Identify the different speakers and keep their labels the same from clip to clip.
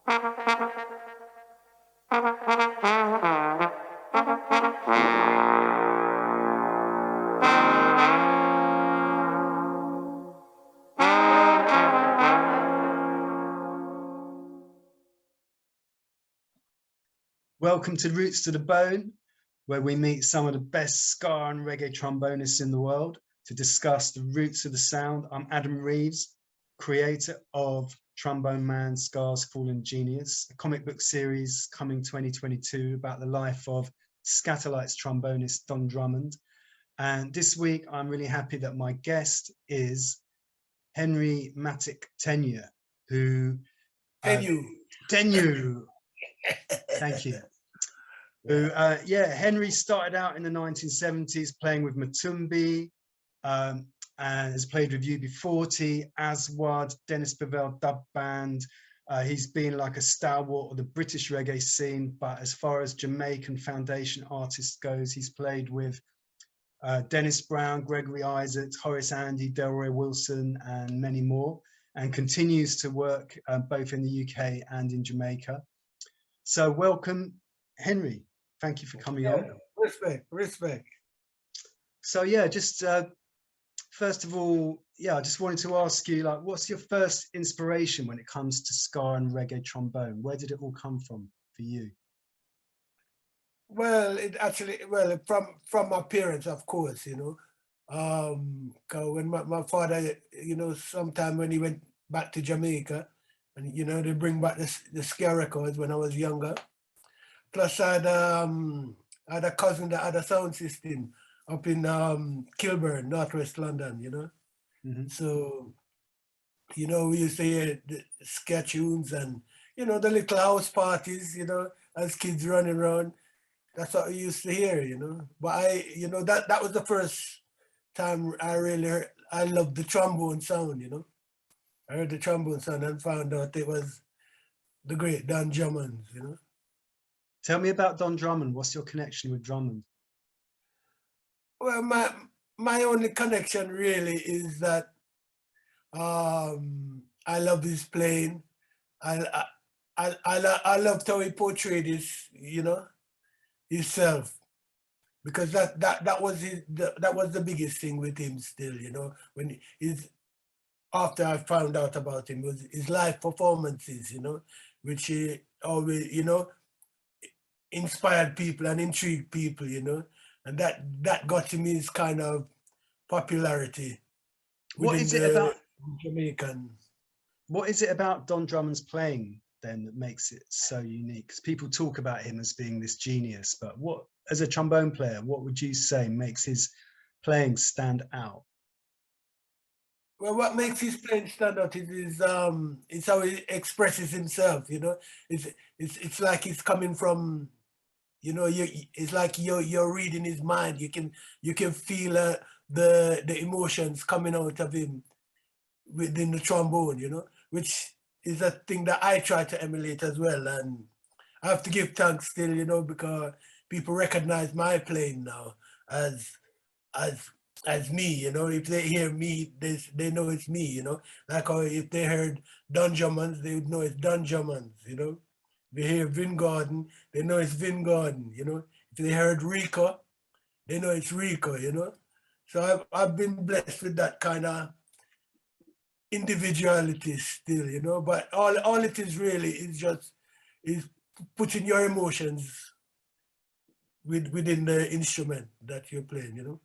Speaker 1: Welcome to Roots to the Bone, where we meet some of the best ska and reggae trombonists in the world to discuss the roots of the sound. I'm Adam Reeves, creator of Trombone Man, Ska's Fallen Genius, a comic book series coming 2022 about the life of Skatalites trombonist Don Drummond. And this week, I'm really happy that my guest is Henry Matic Tenyue, who... Tenyue. Thank you. Henry started out in the 1970s playing with Matumbi and has played with UB40, Aswad, Dennis Bovell dub band. He's been like a stalwart of the British reggae scene, but as far as Jamaican foundation artists goes, he's played with Dennis Brown, Gregory Isaacs, Horace Andy, Delroy Wilson, and many more, and continues to work both in the UK and in Jamaica. So welcome, Henry. Thank you for coming on.
Speaker 2: Respect.
Speaker 1: So yeah, just first of all, I just wanted to ask you, like, what's your first inspiration when it comes to ska and reggae trombone? Where did it all come from for you?
Speaker 2: Well, from my parents, of course, you know. 'Cause when my father, you know, sometime when he went back to Jamaica, and you know, they bring back the ska records when I was younger. Plus, I had a cousin that had a sound system up in Kilburn, Northwest London, you know.
Speaker 1: Mm-hmm.
Speaker 2: So, you know, we used to hear the ska tunes and, you know, the little house parties, you know, as kids running around. That's what we used to hear, you know. But you know, that was the first time I really heard, I loved the trombone sound, you know. I heard the trombone sound and found out it was the great Don Drummond, you know.
Speaker 1: Tell me about Don Drummond. What's your connection with Drummond?
Speaker 2: Well, my only connection really is that I love his playing. I loved how he portrayed his, you know, himself, because that was the biggest thing with him still, you know. When after I found out about him, was his live performances, you know, which he always, you know, inspired people and intrigued people, you know, and that got him his kind of popularity.
Speaker 1: What is it about
Speaker 2: Jamaican?
Speaker 1: What is it about Don Drummond's playing then that makes it so unique? Because people talk about him as being this genius, but what, as a trombone player, what would you say makes his playing stand out?
Speaker 2: Well, what makes his playing stand out is it's how he expresses himself. You know, it's like he's coming from, you know, it's like you're reading his mind. You can feel the emotions coming out of him within the trombone. You know, which is a thing that I try to emulate as well. And I have to give thanks still, you know, because people recognize my playing now as me, you know. If they hear me, they know it's me, you know. Like if they heard Don Drummond, they would know it's Don Drummond, you know. If they hear Vin Gordon, they know it's Vin Gordon, you know. If they heard Rico, they know it's Rico, you know. So I've been blessed with that kind of individuality still, you know. But all it is really is putting your emotions within the instrument that you're playing, you know.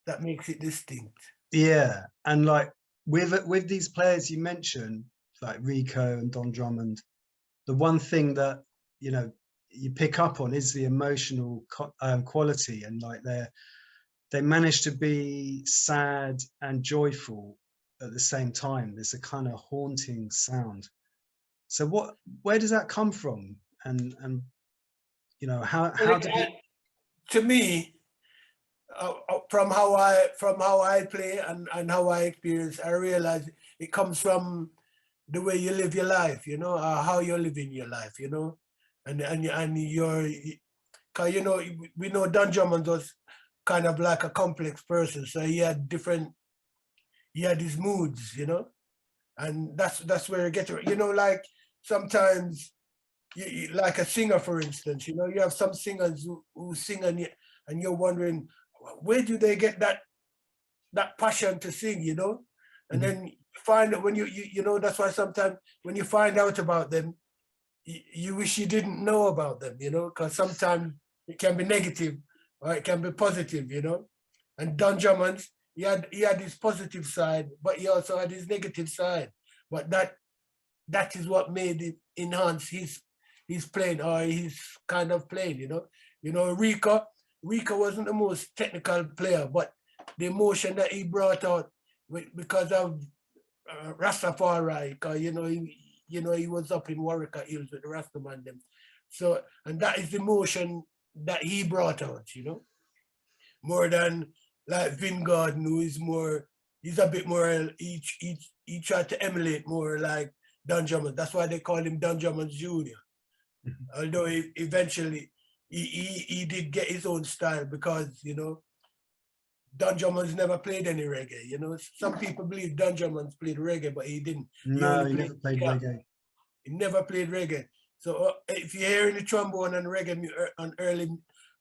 Speaker 2: That makes it distinct.
Speaker 1: Yeah, and like with these players you mentioned, like Rico and Don Drummond, the one thing that, you know, you pick up on is the emotional quality, and like they manage to be sad and joyful at the same time. There's a kind of haunting sound. So where does that come from? And you know, how did it...
Speaker 2: To me, from how I play and how I experience, I realize it comes from the way you live your life, you know, how you're living your life, you know, and you're, cause you know, we know Don Drummond was kind of like a complex person, so he had his moods, you know, and that's where you get to, you know, like sometimes like a singer, for instance, you know, you have some singers who sing and you're wondering, where do they get that passion to sing, you know? And then find that when you know, that's why sometimes when you find out about them, you wish you didn't know about them, you know, because sometimes it can be negative or it can be positive, you know. And Don Drummond, he had his positive side, but he also had his negative side. But that is what made it enhance his playing, or his kind of playing, you know. You know, Rico wasn't the most technical player, but the emotion that he brought out because of Rastafari, because he was up in Warwick Hills with the Rastaman them. So, and that is the emotion that he brought out, you know, more than like Vin Gordon, who is more, he's a bit more, he tried to emulate more like Don Drummond. That's why they call him Don Drummond Jr. Although eventually he did get his own style, because, you know, Don Drummond's never played any reggae. You know, some people believe Don Drummond's played reggae, but he didn't.
Speaker 1: No, he never played reggae.
Speaker 2: He never played reggae. So if you're hearing the trombone and reggae on early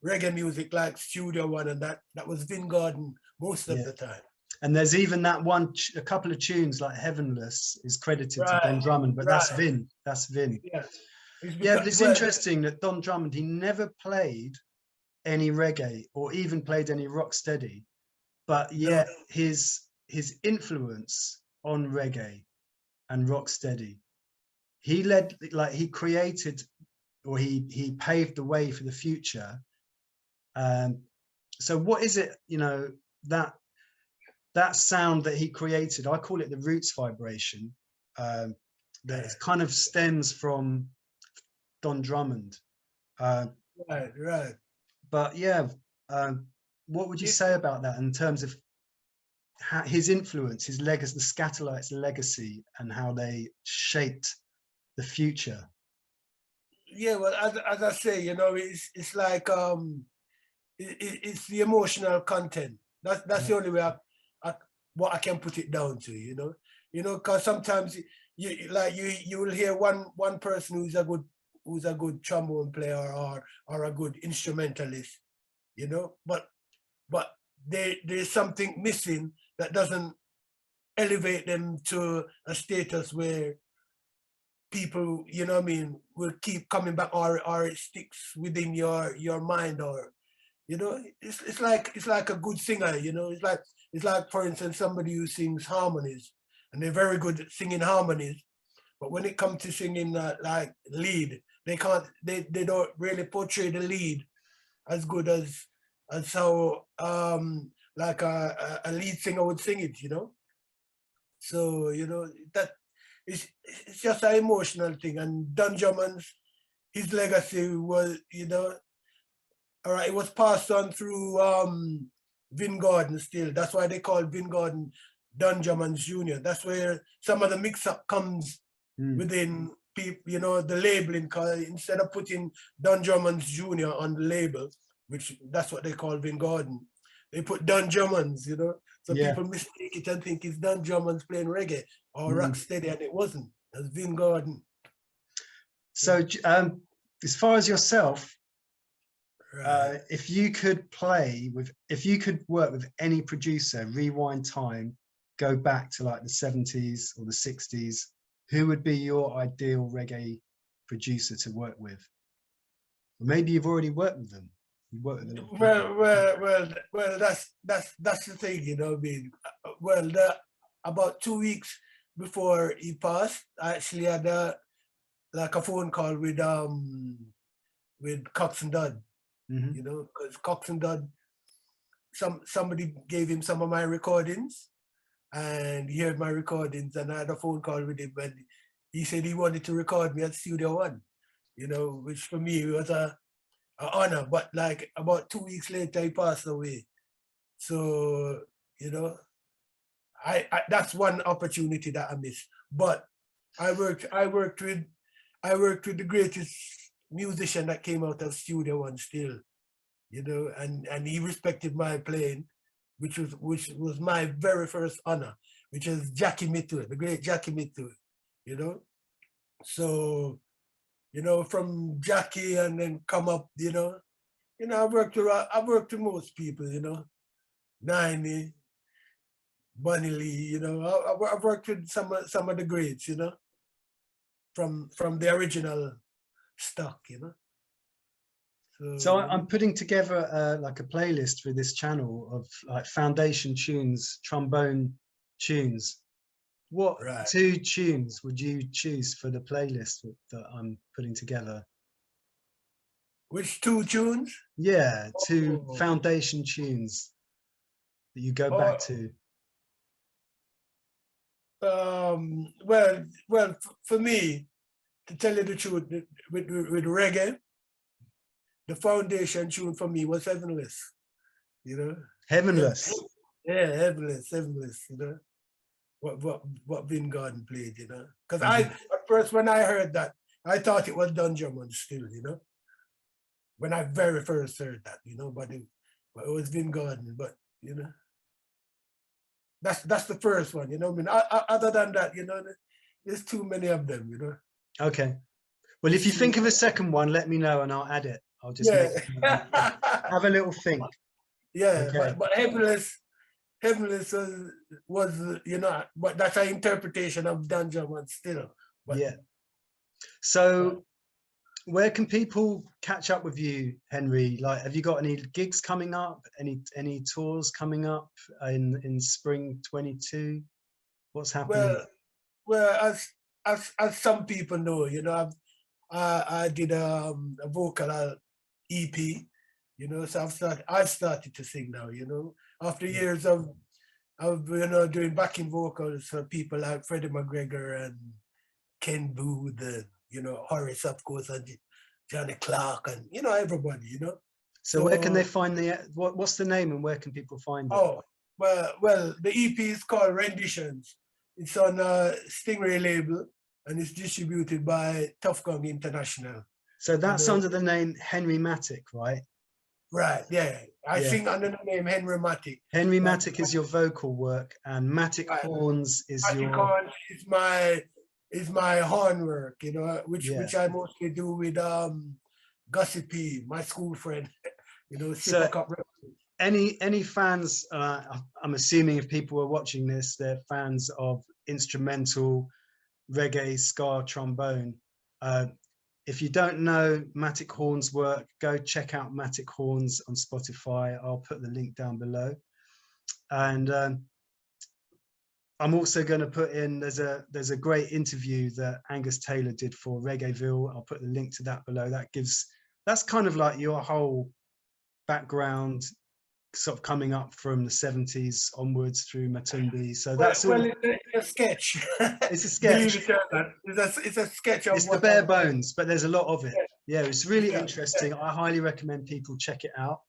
Speaker 2: reggae music like Studio One and that was Vin Gordon most of the time.
Speaker 1: And there's even that one, a couple of tunes like Heavenless is credited to Don Drummond, but that's Vin. That's Vin. Yeah, but it's interesting that Don Drummond, he never played any reggae or even played any rock steady, but yet his influence on reggae and rock steady, he created, or he paved the way for the future. So what is it, you know, that sound that he created, I call it the roots vibration, that kind of stems from Don Drummond.
Speaker 2: Right.
Speaker 1: But yeah, what would you say about that in terms of his influence, his legacy, the Skatalites' legacy, and how they shaped the future?
Speaker 2: Yeah, well, as I say, you know, it's like it's the emotional content. That's the only way what I can put it down to, you know, because sometimes you will hear one person who's a good trombone player or a good instrumentalist, you know, but there's something missing that doesn't elevate them to a status where people, you know what I mean, will keep coming back, or it sticks within your mind, or, you know, it's like a good singer, you know, it's like, for instance, somebody who sings harmonies, and they're very good at singing harmonies, but when it comes to singing like lead, they don't really portray the lead as good as how like a lead singer would sing it, you know. So, you know, that it's just an emotional thing. And Don Drummond's, his legacy was, you know, all right, it was passed on through Vin Gordon still. That's why they call Vin Gordon Don Drummond Jr. That's where some of the mix-up comes within people, you know, the labeling, because instead of putting Don Drummond Jr. on the label, which that's what they call Vin Gordon, they put Don Drummond's, you know. So people mistake it and think it's Don Drummond's playing reggae or rock steady, and it wasn't. It was Vin Gordon.
Speaker 1: So as far as yourself, if you could work with any producer, rewind time, go back to like the 70s or the 60s, who would be your ideal reggae producer to work with? Or maybe you've already worked with them. You worked with them.
Speaker 2: Well, that's the thing, you know. I mean, well, about 2 weeks before he passed, I actually had a phone call with Cox and Dodd. You know, because Cox and Dodd, somebody gave him some of my recordings, and he heard my recordings, and I had a phone call with him, and he said he wanted to record me at Studio One, you know, which for me was an honor. But like about 2 weeks later, he passed away. So, you know, I that's one opportunity that I missed. But I worked with the greatest musician that came out of Studio One still, you know, and he respected my playing, which was my very first honor, which is Jackie Mitue, the great Jackie Mitue, you know. So, you know, from Jackie and then come up, I've worked with most people, Niney, Bunny Lee, I've worked with some of the greats, from the original stock,
Speaker 1: So
Speaker 2: So,
Speaker 1: I'm putting together like a playlist for this channel of like foundation tunes, trombone tunes. What
Speaker 2: right.
Speaker 1: 2 tunes would you choose for the playlist that I'm putting together?
Speaker 2: Which 2 tunes?
Speaker 1: Yeah, 2
Speaker 2: Oh,
Speaker 1: foundation tunes that you go back to.
Speaker 2: well, for me, to tell you the truth, with reggae, the foundation tune for me was Heavenless, you know.
Speaker 1: Heavenless.
Speaker 2: Yeah, Heavenless, what Vin Garden played, Because
Speaker 1: Mhm.
Speaker 2: at first when I heard that, I thought it was Don Drummond still, when I very first heard that, but it was Vin Garden, but that's the first one, I mean, other than that, there's too many of them,
Speaker 1: Okay. Well, if
Speaker 2: There's
Speaker 1: you
Speaker 2: too
Speaker 1: think of a second one, let me know and I'll add it. I'll just
Speaker 2: yeah.
Speaker 1: make have a little think.
Speaker 2: Yeah,
Speaker 1: Okay.
Speaker 2: but Heavenless was, but that's an interpretation of Don Drummond still. But,
Speaker 1: Yeah. So where can people catch up with you, Henry? Like, have you got any gigs coming up? Any tours coming up in spring 22? What's happening?
Speaker 2: well, as some people know, I did a vocal EP, so I've started to sing now, after years of doing backing vocals for people like Freddie McGregor and Ken Booth, and, Horace, of course, and Johnny Clark, and everybody,
Speaker 1: So where can they
Speaker 2: So,
Speaker 1: find what's the name and where can people find it?
Speaker 2: oh, well, the EP is called Renditions. It's on a Stingray label and it's distributed by Tough Gong International.
Speaker 1: So that's under the name Henry Matic, right?
Speaker 2: Right, yeah. I
Speaker 1: Yeah.
Speaker 2: sing under the name Henry Matic.
Speaker 1: Henry
Speaker 2: but
Speaker 1: Matic is your vocal work and Matic
Speaker 2: right,
Speaker 1: Horns is
Speaker 2: Matic
Speaker 1: your
Speaker 2: Horn is my horn work, which
Speaker 1: yeah.
Speaker 2: I mostly do with Gossipy, my school friend,
Speaker 1: So
Speaker 2: Super Cup.
Speaker 1: any fans, I'm assuming if people are watching this, they're fans of instrumental reggae, ska, trombone. If you don't know Matic Horn's work, go check out Matic Horns on Spotify. I'll put the link down below. And I'm also going to put in, there's a great interview that Angus Taylor did for Reggaeville. I'll put the link to that below. That's kind of like your whole background, sort of coming up from the 70s onwards through Matumbi. So that's all.
Speaker 2: It's a sketch.
Speaker 1: It's a sketch.
Speaker 2: Believe it or not, it's a sketch of
Speaker 1: It's the bare bones, but there's a lot of it. Yeah, it's really interesting. I highly recommend people check it out.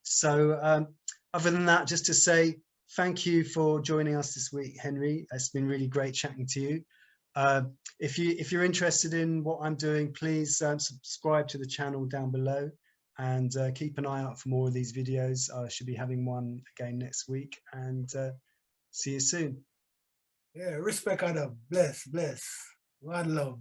Speaker 1: So other than that, just to say thank you for joining us this week, Henry. It's been really great chatting to you. If you're interested in what I'm doing, please subscribe to the channel down below and keep an eye out for more of these videos. I should be having one again next week, and see you soon.
Speaker 2: Yeah, respect, Adam. Bless. One love,